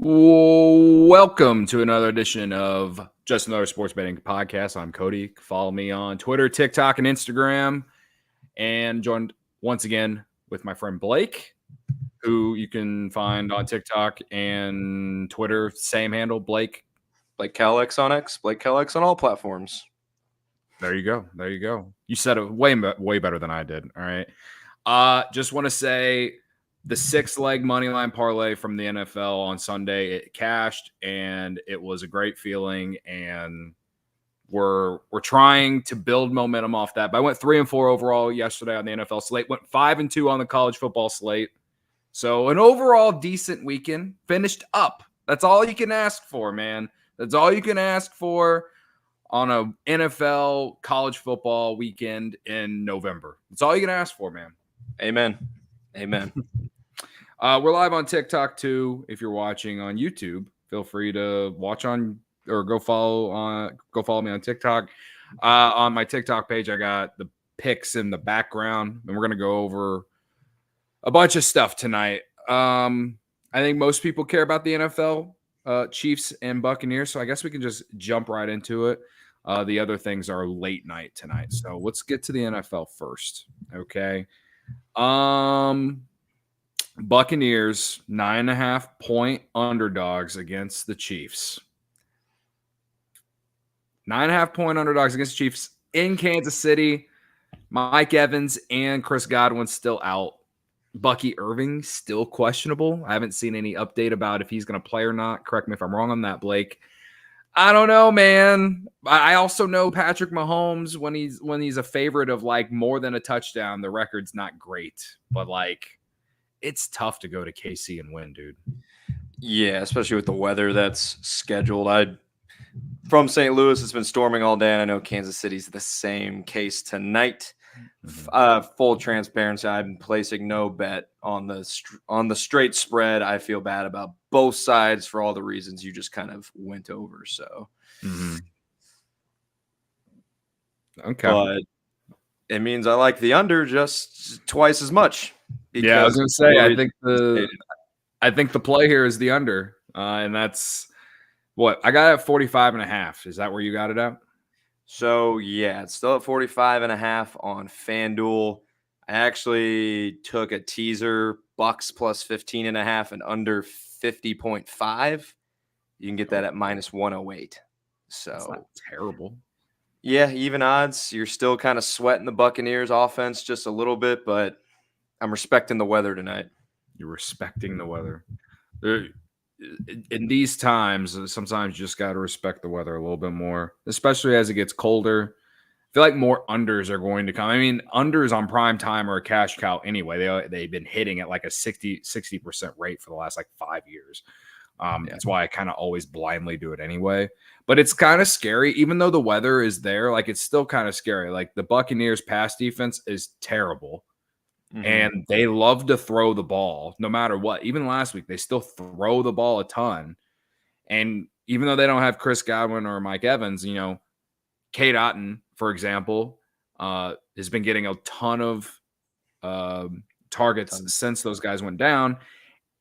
Welcome to another edition of Just Another Sports Betting Podcast. I'm Cody. Follow me on Twitter, TikTok, and Instagram. And joined once again with my friend Blake, who you can find on TikTok and Twitter. Same handle, Blake. Blake Calix on X, Blake Calix on all platforms. There you go. There you go. You said it way better than I did. All right. Just want to say the 6-leg money line parlay from the NFL on Sunday, it cashed, and it was a great feeling. And we're trying to build momentum off that. But I went 3-4 overall yesterday on the NFL slate. Went 5-2 on the college football slate. So an overall decent weekend. Finished up. That's all you can ask for, man. That's all you can ask for on a NFL college football weekend in November. That's all you can ask for, man. Amen. We're live on TikTok too. If you're watching on YouTube, feel free to watch on or go follow me on TikTok. On my TikTok page, I got the picks in the background, and we're gonna go over a bunch of stuff tonight. I think most people care about the NFL, Chiefs and Buccaneers, so I guess we can just jump right into it. The other things are late night tonight, so let's get to the NFL first. Okay. Buccaneers 9.5-point underdogs against the Chiefs. 9.5-point underdogs against the Chiefs in Kansas City. Mike Evans and Chris Godwin still out. Bucky Irving still questionable. I haven't seen any update about if he's going to play or not. Correct me if I'm wrong on that, Blake. I don't know, man. I also know Patrick Mahomes, when he's a favorite of like more than a touchdown, the record's not great. But like, it's tough to go to KC and win, dude. Yeah, especially with the weather that's scheduled. From St. Louis, it's been storming all day, and I know Kansas City's the same case tonight. Full transparency, I'm placing no bet on the straight spread. I feel bad about both sides for all the reasons you just kind of went over. So, Okay, but it means I like the under just twice as much. Yeah, I was going to say I think the play here is the under, and that's what I got at 45.5. Is that where you got it at? So, yeah, it's still at 45.5 on FanDuel. I actually took a teaser, Bucks plus 15.5 and under 50.5. You can get that at minus 108. So that's not terrible. Yeah, even odds. You're still kind of sweating the Buccaneers offense just a little bit, but I'm respecting the weather tonight. You're respecting the weather. In these times, sometimes you just got to respect the weather a little bit more, especially as it gets colder. I feel like more unders are going to come. I mean, unders on prime time are a cash cow anyway. They've been hitting at like a 60% rate for the last like 5 years. That's why I kind of always blindly do it anyway. But it's kind of scary. Even though the weather is there, like it's still kind of scary. Like the Buccaneers pass defense is terrible. And they love to throw the ball no matter what. Even last week, they still throw the ball a ton. And even though they don't have Chris Godwin or Mike Evans, Kate Otten, for example, has been getting a ton of targets since those guys went down.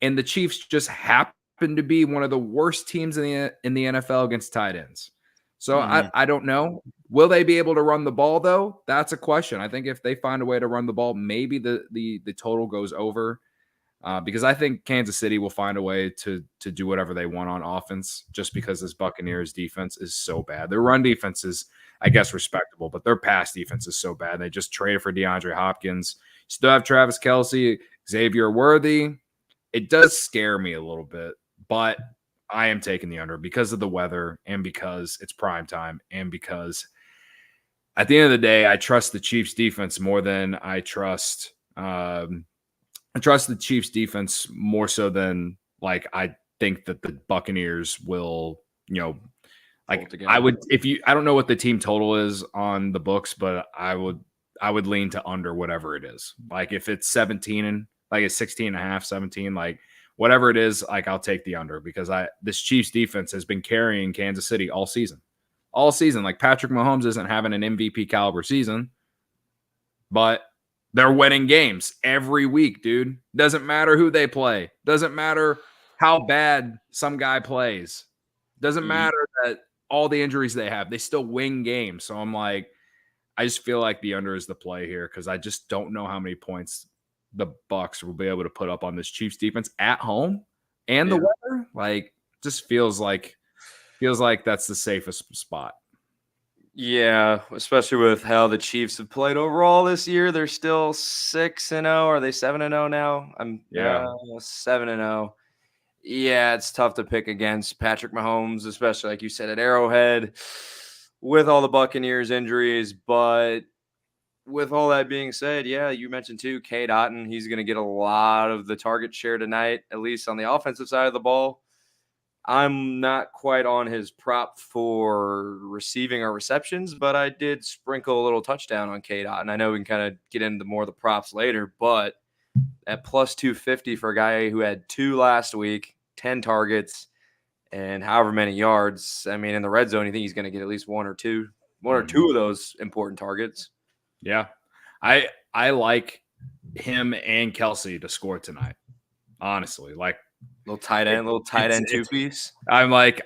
And the Chiefs just happen to be one of the worst teams in the NFL against tight ends. So I don't know. Will they be able to run the ball, though? That's a question. I think if they find a way to run the ball, maybe the total goes over because I think Kansas City will find a way to do whatever they want on offense just because this Buccaneers defense is so bad. Their run defense is, I guess, respectable, but their pass defense is so bad. They just traded for DeAndre Hopkins. Still have Travis Kelce, Xavier Worthy. It does scare me a little bit, but I am taking the under because of the weather and because it's prime time and because at the end of the day, I trust the Chiefs defense more than I trust the Chiefs defense more so than like I think that the Buccaneers will, like I would I don't know what the team total is on the books, but I would lean to under whatever it is. Like if it's 17 and like it's 16.5, 17, like whatever it is, like I'll take the under because this Chiefs defense has been carrying Kansas City all season. Like Patrick Mahomes isn't having an MVP caliber season, but they're winning games every week, dude. Doesn't matter who they play. Doesn't matter how bad some guy plays. Doesn't matter that all the injuries they have, they still win games. So I'm like, I just feel like the under is the play here because I just don't know how many points the Bucs will be able to put up on this Chiefs defense at home and the weather. Like, just feels like that's the safest spot. Yeah, especially with how the Chiefs have played overall this year. They're still 6-0. Are they 7-0 now? I'm 7-0. Yeah, it's tough to pick against Patrick Mahomes, especially like you said at Arrowhead with all the Buccaneers injuries. But with all that being said, yeah, you mentioned too, Cade Otton. He's going to get a lot of the target share tonight, at least on the offensive side of the ball. I'm not quite on his prop for receiving or receptions, but I did sprinkle a little touchdown on Cade Otton. I know we can kind of get into more of the props later, but at plus 250 for a guy who had 2 last week, 10 targets, and however many yards. I mean, in the red zone, you think he's going to get at least one or two of those important targets. Yeah. I like him and Kelsey to score tonight. Honestly, like little tight end 2-piece. I'm like,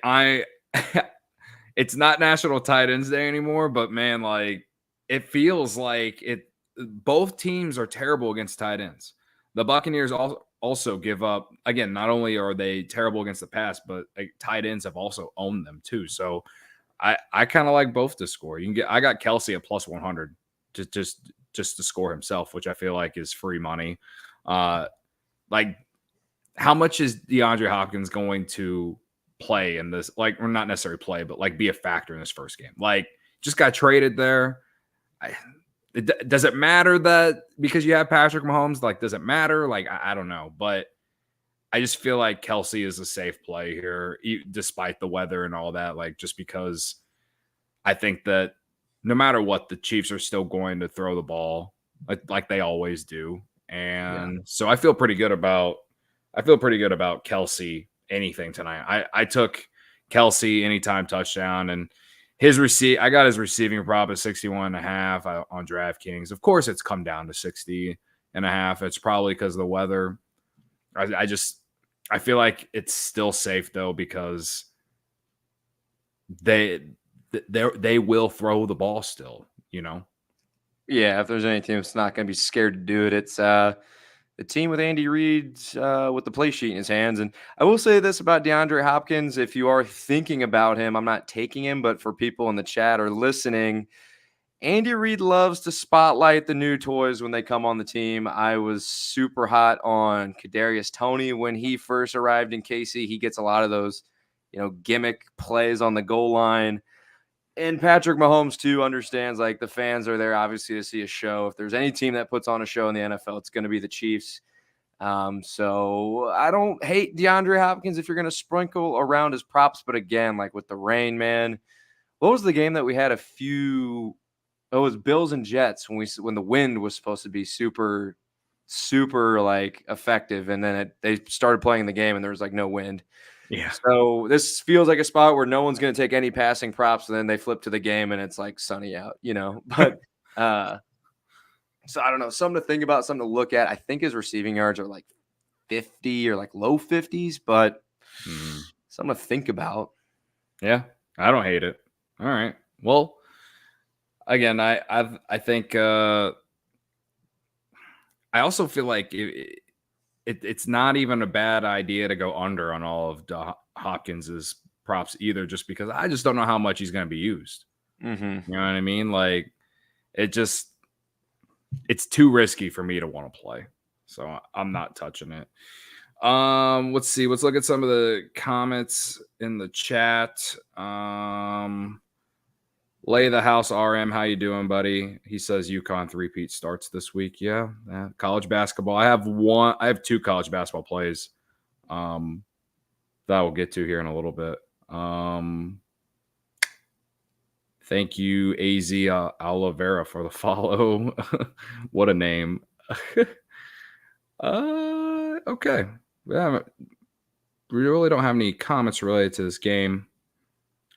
it's not National Tight Ends Day anymore, but man, like it feels like it. Both teams are terrible against tight ends. The Buccaneers also give up. Again, not only are they terrible against the pass, but like, tight ends have also owned them too. So I kind of like both to score. I got Kelsey at plus 100 just to score himself, which I feel like is free money. Like, how much is DeAndre Hopkins going to play in this? Like, or not necessarily play, but like be a factor in this first game. Like, just got traded there. Does it matter that because you have Patrick Mahomes? Like, does it matter? Like, I don't know, but I just feel like Kelsey is a safe play here, despite the weather and all that. Like, just because I think that no matter what, the Chiefs are still going to throw the ball like they always do, and so I feel pretty good about Kelsey anything tonight. I took Kelsey anytime touchdown, and I got his receiving prop at 61.5 on DraftKings. Of course, it's come down to 60.5. It's probably because of the weather. I feel like it's still safe though because they will throw the ball still, you know. Yeah, if there's any team that's not going to be scared to do it, it's the team with Andy Reid with the play sheet in his hands. And I will say this about DeAndre Hopkins. If you are thinking about him, I'm not taking him, but for people in the chat or listening, Andy Reid loves to spotlight the new toys when they come on the team. I was super hot on Kadarius Toney when he first arrived in KC. He gets a lot of those, gimmick plays on the goal line. And Patrick Mahomes, too, understands, like, the fans are there, obviously, to see a show. If there's any team that puts on a show in the NFL, it's going to be the Chiefs. So I don't hate DeAndre Hopkins if you're going to sprinkle around his props. But, again, like with the rain, man, what was the game that we had it was Bills and Jets when the wind was supposed to be super, super, like, effective. And then they started playing the game, and there was, like, no wind. Yeah. So this feels like a spot where no one's going to take any passing props, and then they flip to the game and it's like sunny out, But so I don't know, something to think about, something to look at. I think his receiving yards are like 50 or like low 50s, but something to think about. Yeah, I don't hate it. All right. Well, again, I think I also feel like it's not even a bad idea to go under on all of Hopkins's props either, just because I just don't know how much he's going to be used. Mm-hmm. You know what I mean? Like, it's too risky for me to want to play, so I'm not touching it. Let's see. Let's look at some of the comments in the chat. Lay the House RM, how you doing, buddy? He says UConn three-peat starts this week. Yeah, college basketball. I have 2 college basketball plays that we'll get to here in a little bit. Thank you, AZ Oliveira, for the follow. What a name. Okay. Yeah, we really don't have any comments related to this game,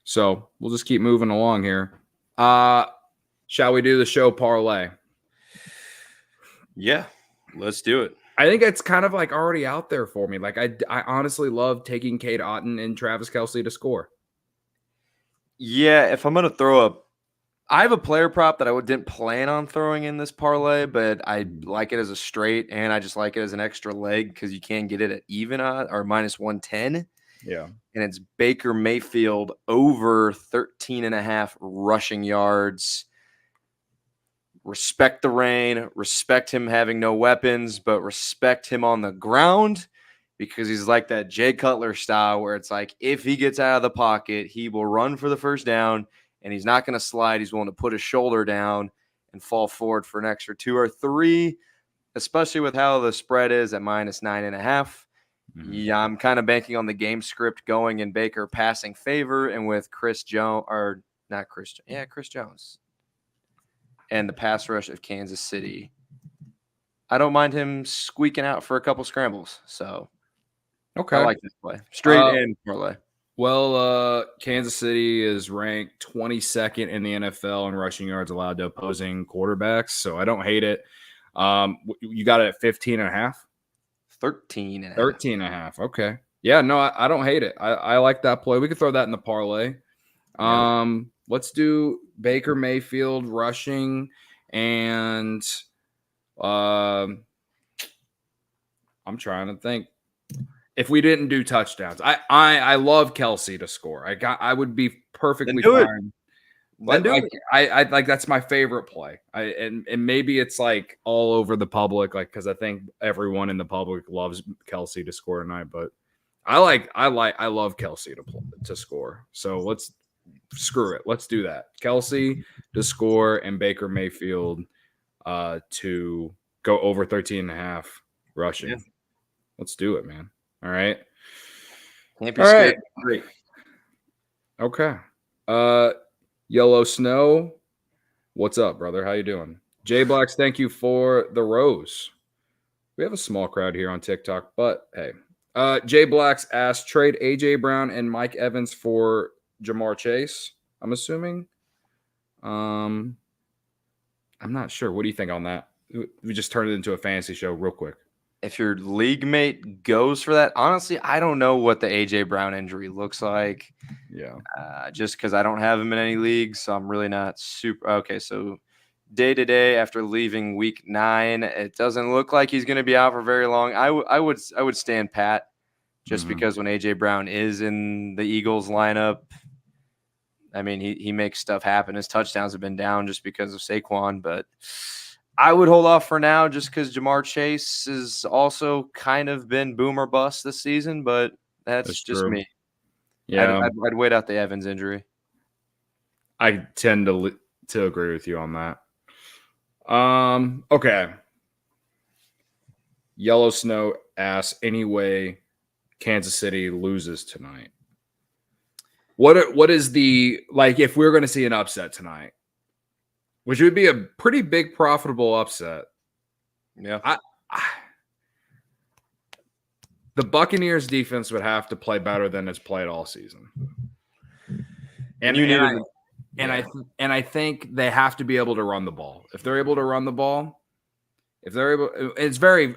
so we'll just keep moving along here. Shall we do the show parlay? Yeah, let's do it. I think it's kind of like already out there for me. Like I honestly love taking Cade Otton and Travis Kelce to score. Yeah, if I'm gonna throw I have a player prop that I didn't plan on throwing in this parlay, but I like it as a straight, and I just like it as an extra leg because you can get it at even or minus 110. Yeah. And it's Baker Mayfield over 13.5 rushing yards. Respect the rain, respect him having no weapons, but respect him on the ground because he's like that Jay Cutler style where it's like if he gets out of the pocket, he will run for the first down and he's not going to slide. He's willing to put his shoulder down and fall forward for an extra 2 or 3, especially with how the spread is at minus 9.5. Yeah, I'm kind of banking on the game script going in Baker passing favor and with Chris Jones Chris Jones and the pass rush of Kansas City. I don't mind him squeaking out for a couple scrambles. So okay, I like this play. Straight and parlay. Well, Kansas City is ranked 22nd in the NFL in rushing yards allowed to opposing quarterbacks, so I don't hate it. You got it at 15.5? 13.5. 13.5. Okay. Yeah, no, I don't hate it. I like that play. We could throw that in the parlay. Let's do Baker Mayfield rushing and I'm trying to think. If we didn't do touchdowns, I love Kelce to score. I would be perfectly fine. But I like that's my favorite play. And maybe it's like all over the public, like because I think everyone in the public loves Kelce to score tonight. But I love Kelce to score. So let's screw it. Let's do that. Kelce to score and Baker Mayfield to go over 13.5 rushing. Yeah. Let's do it, man. All right. Can't be scared. Great. Okay. Yellow Snow. What's up, brother? How you doing? Jay Blacks, thank you for the rose. We have a small crowd here on TikTok, but hey. Jay Blacks asked, trade AJ Brown and Mike Evans for Jamar Chase, I'm assuming. I'm not sure. What do you think on that? We just turned it into a fantasy show real quick. If your league mate goes for that, honestly, I don't know what the AJ Brown injury looks like. Yeah. Just because I don't have him in any leagues, so I'm really not super. Okay, so day to day after leaving week 9, it doesn't look like he's going to be out for very long. I would stand pat just because when AJ Brown is in the Eagles lineup, I mean, he makes stuff happen. His touchdowns have been down just because of Saquon, but I would hold off for now just because Jamar Chase has also kind of been boom or bust this season, but that's just true. Me. Yeah, I'd wait out the Evans injury. I tend to agree with you on that. Okay. Yellow Snow asks, anyway, Kansas City loses tonight. What is the, like, if we're going to see an upset tonight, which would be a pretty big profitable upset. Yeah. The Buccaneers defense would have to play better than it's played all season. And I think they have to be able to run the ball. If they're able to run the ball, it's very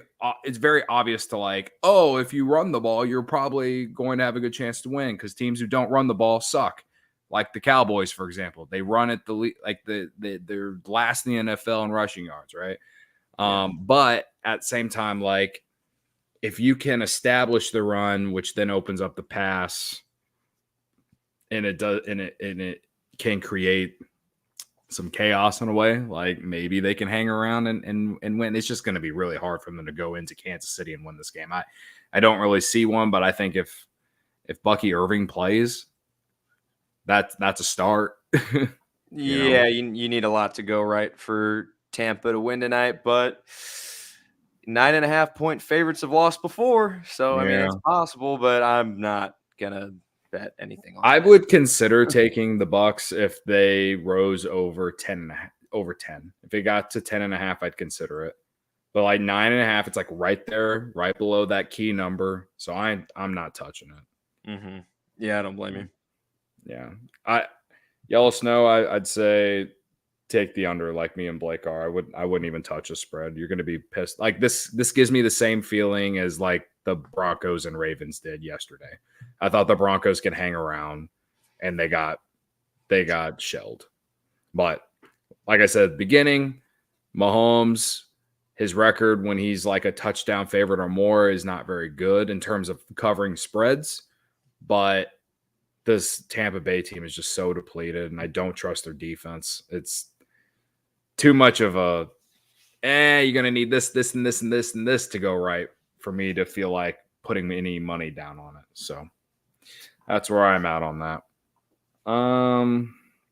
obvious to like, oh, if you run the ball, you're probably going to have a good chance to win because teams who don't run the ball suck. Like the Cowboys, for example, they run at they're last in the NFL in rushing yards, right? But at the same time, like if you can establish the run, which then opens up the pass, and it can create some chaos in a way, like maybe they can hang around and win. It's just going to be really hard for them to go into Kansas City and win this game. I don't really see one, but I think if Bucky Irving plays, that's a start. You need a lot to go right for Tampa to win tonight, but 9.5 point favorites have lost before, so I mean it's possible, but I'm not gonna bet anything on I would consider taking the Bucks if they rose over 10. If it got to 10.5, I'd consider it. But like 9.5, it's like right there, right below that key number. So I'm not touching it. Mm-hmm. Yeah, I don't blame you. Yeah. Yellow Snow, I'd say take the under like me and Blake are. I wouldn't even touch a spread. You're going to be pissed. Like this gives me the same feeling as like the Broncos and Ravens did yesterday. I thought the Broncos could hang around, and they got shelled. But like I said at the beginning, Mahomes, his record when he's like a touchdown favorite or more is not very good in terms of covering spreads. But this Tampa Bay team is just so depleted, and I don't trust their defense. It's too much of a, you're going to need this, and this, and this, and this to go right for me to feel like putting any money down on it. So that's where I'm at on that.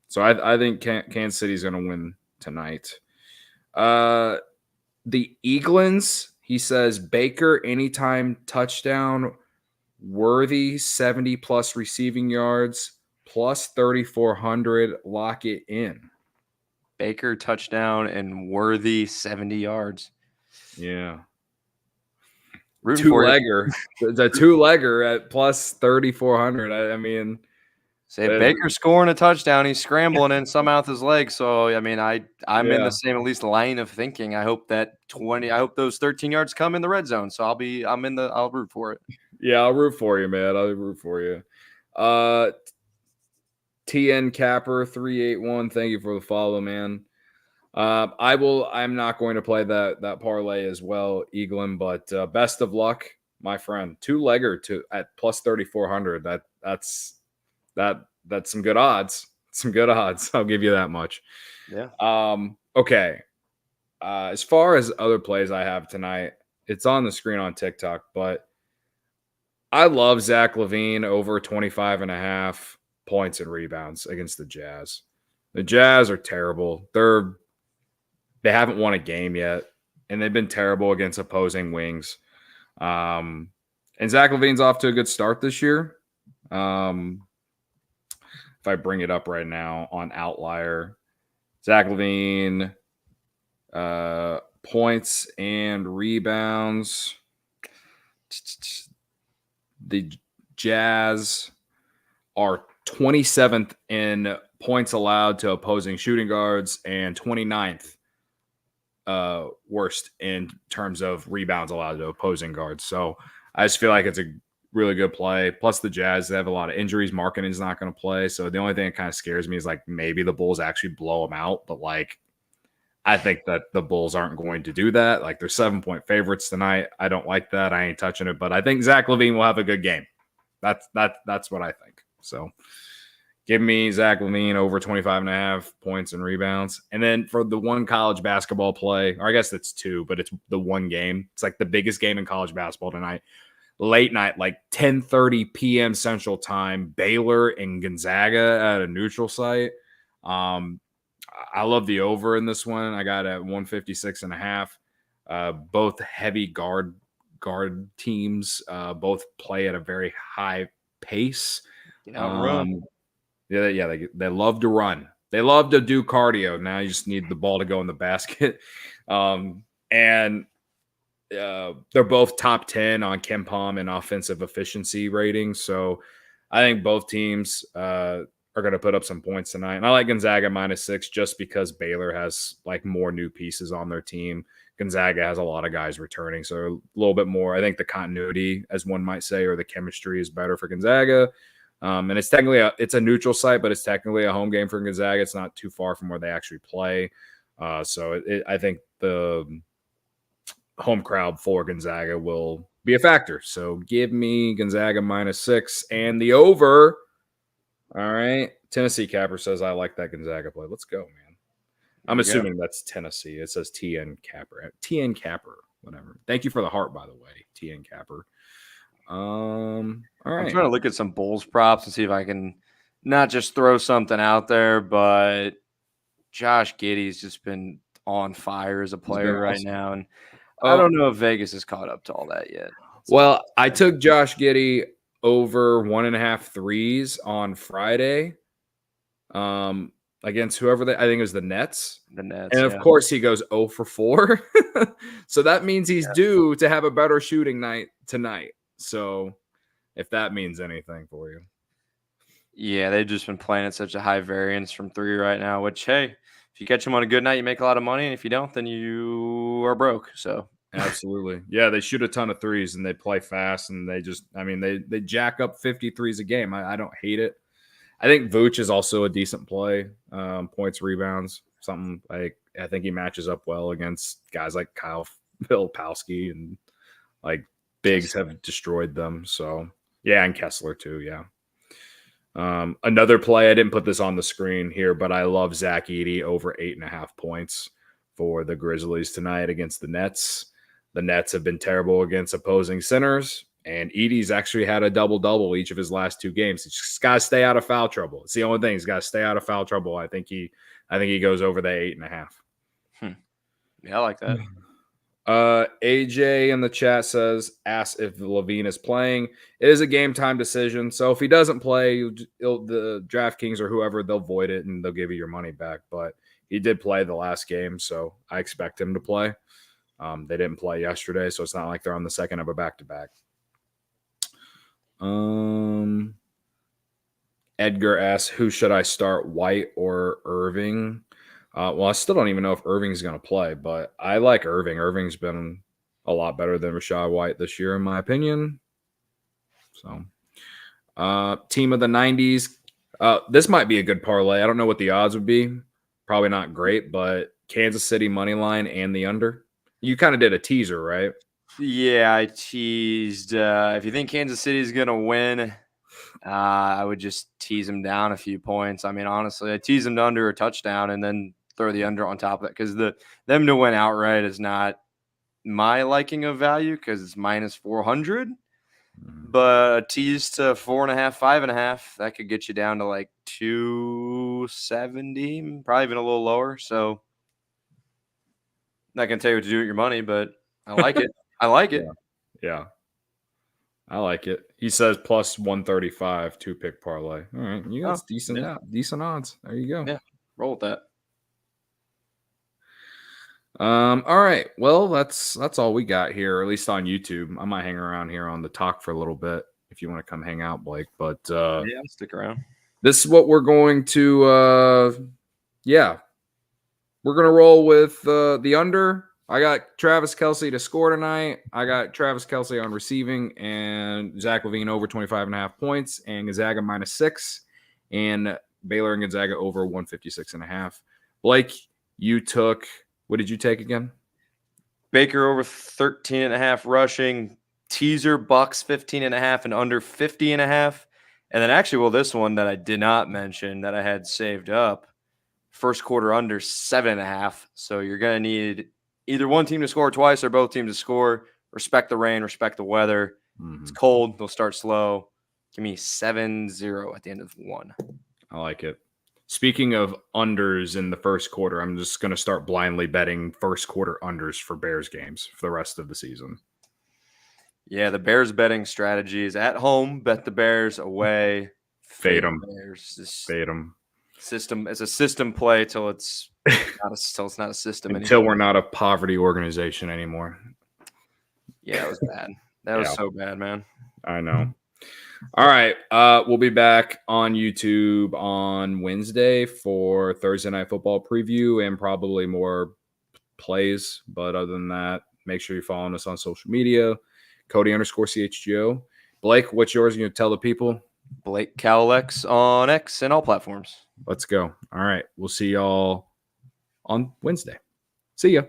So I think Kansas City's going to win tonight. The Eaglins, he says, Baker anytime touchdown, worthy 70+ receiving yards, plus 3,400, lock it in. Baker touchdown and worthy 70 yards. Yeah. Two-legger. The two-legger at plus 3,400. I mean, Baker scoring a touchdown, he's scrambling and somehow with his legs. So I mean, I'm in the same at least line of thinking. I hope those 13 yards come in the red zone. So I'll root for it. Yeah, I'll root for you, man. I'll root for you. TN Capper 381. Thank you for the follow, man. I'm not going to play that parlay as well, Eaglin, but best of luck, my friend. Two-legger at plus 3,400. That's some good odds. Some good odds. I'll give you that much. Yeah. Okay. As far as other plays I have tonight, it's on the screen on TikTok, but I love Zach LaVine over 25.5 points and rebounds against the Jazz. The Jazz are terrible. They haven't won a game yet, and they've been terrible against opposing wings. And Zach LaVine's off to a good start this year. If I bring it up right now on Outlier, Zach LaVine, points and rebounds. The Jazz are 27th in points allowed to opposing shooting guards and 29th worst in terms of rebounds allowed to opposing guards. So I just feel like it's a really good play. Plus the Jazz, they have a lot of injuries. Markkanen's not going to play. So the only thing that kind of scares me is like maybe the Bulls actually blow them out. But like, I think that the Bulls aren't going to do that. Like they're 7-point favorites tonight. I don't like that. I ain't touching it, but I think Zach LaVine will have a good game. That's what I think. So give me Zach LaVine over 25.5 points and rebounds. And then for the one college basketball play, or I guess that's two, but it's the one game. It's like the biggest game in college basketball tonight. Late night, like 10:30 p.m. Central Time, Baylor and Gonzaga at a neutral site. I love the over in this one. I got at 156.5. Both heavy guard teams. Both play at a very high pace. Run. Yeah, they love to run. They love to do cardio. Now you just need the ball to go in the basket. And they're both top 10 on KenPom and offensive efficiency ratings. So I think both teams are going to put up some points tonight. And I like Gonzaga -6 just because Baylor has like more new pieces on their team. Gonzaga has a lot of guys returning. So a little bit more, I think the continuity, as one might say, or the chemistry is better for Gonzaga. And it's technically it's a neutral site, but it's technically a home game for Gonzaga. It's not too far from where they actually play. So I think the home crowd for Gonzaga will be a factor. So give me Gonzaga -6 and the over. All right. Tennessee Capper says, I like that Gonzaga play. Let's go, man. I'm assuming that's Tennessee. It says TN Capper. TN Capper, whatever. Thank you for the heart, by the way, TN Capper. All right. I'm trying to look at some Bulls props and see if I can not just throw something out there, but Josh Giddey's just been on fire as a player right now. And I don't know if Vegas has caught up to all that yet. Well, I took Josh Giddey over 1.5 threes on Friday against whoever I think it was the Nets. And of course he goes 0 for 4. So that means he's due to have a better shooting night tonight. So if that means anything for you. Yeah, they've just been playing at such a high variance from 3 right now, which, hey, if If you catch them on a good night, you make a lot of money, and if you don't, then you are broke. So absolutely. Yeah, they shoot a ton of threes and they play fast and they jack up 50 threes a game. I don't hate it. I think Vooch is also a decent play. Points, rebounds, something like I think he matches up well against guys like Kyle Filipowski and like bigs have destroyed them. So yeah, and Kessler too. Yeah. Another play, I didn't put this on the screen here, but I love Zach Edey over 8.5 points for the Grizzlies tonight against the Nets. The Nets have been terrible against opposing centers, and Edey's actually had a double-double each of his last 2 games. He's just got to stay out of foul trouble. It's the only thing. He's got to stay out of foul trouble. I think he goes over the 8.5. Yeah, I like that. AJ in the chat says, ask if Levine is playing. It is a game time decision. So if he doesn't play, the DraftKings or whoever, they'll void it and they'll give you your money back. But he did play the last game, so I expect him to play. They didn't play yesterday, so it's not like they're on the second of a back-to-back. Edgar asks, who should I start, White or Irving? Well, I still don't even know if Irving's going to play, but I like Irving. Irving's been a lot better than Rashad White this year, in my opinion. So, team of the 90s. This might be a good parlay. I don't know what the odds would be. Probably not great, but Kansas City money line and the under. You kind of did a teaser, right? Yeah, I teased. If you think Kansas City is going to win, I would just tease them down a few points. I mean, honestly, I tease them to under a touchdown and then throw the under on top of it because them to win outright is not my liking of value because it's minus 400. But a tease to 4.5, 5.5, that could get you down to like 270, probably even a little lower. So not gonna tell you what to do with your money, but I like it. I like it. Yeah. I like it. He says plus 135 2-pick parlay. All right, you got decent odds. There you go. Yeah, roll with that. All right. Well, that's all we got here, or at least on YouTube. I might hang around here on the talk for a little bit if you want to come hang out, Blake. But yeah, stick around. This is what we're going to we're gonna roll with the under. I got Travis Kelce to score tonight. I got Travis Kelce on receiving and Zach LaVine over 25.5 points and Gonzaga -6 and Baylor and Gonzaga over 156.5. Blake, you took, what did you take again? Baker over 13.5 rushing, teaser Bucks 15.5 and under 50.5. And then actually, well, this one that I did not mention that I had saved up, first quarter under 7.5. So you're going to need either one team to score twice or both teams to score. Respect the rain, respect the weather. Mm-hmm. It's cold. They'll start slow. Give me 7-0 at the end of one. I like it. Speaking of unders in the first quarter, I'm just going to start blindly betting first quarter unders for Bears games for the rest of the season. Yeah, the Bears betting strategy is at home, bet the Bears, away, fade them. Fade them. System. It's a system play till it's not a system until anymore. We're not a poverty organization anymore. Yeah, it was bad. That was so bad, man. I know. All right. We'll be back on YouTube on Wednesday for Thursday Night Football preview and probably more plays. But other than that, make sure you're following us on social media. Cody_CHGO. Blake, what's yours? You tell the people? Blake Cowlex on X and all platforms. Let's go. All right. We'll see y'all on Wednesday. See ya.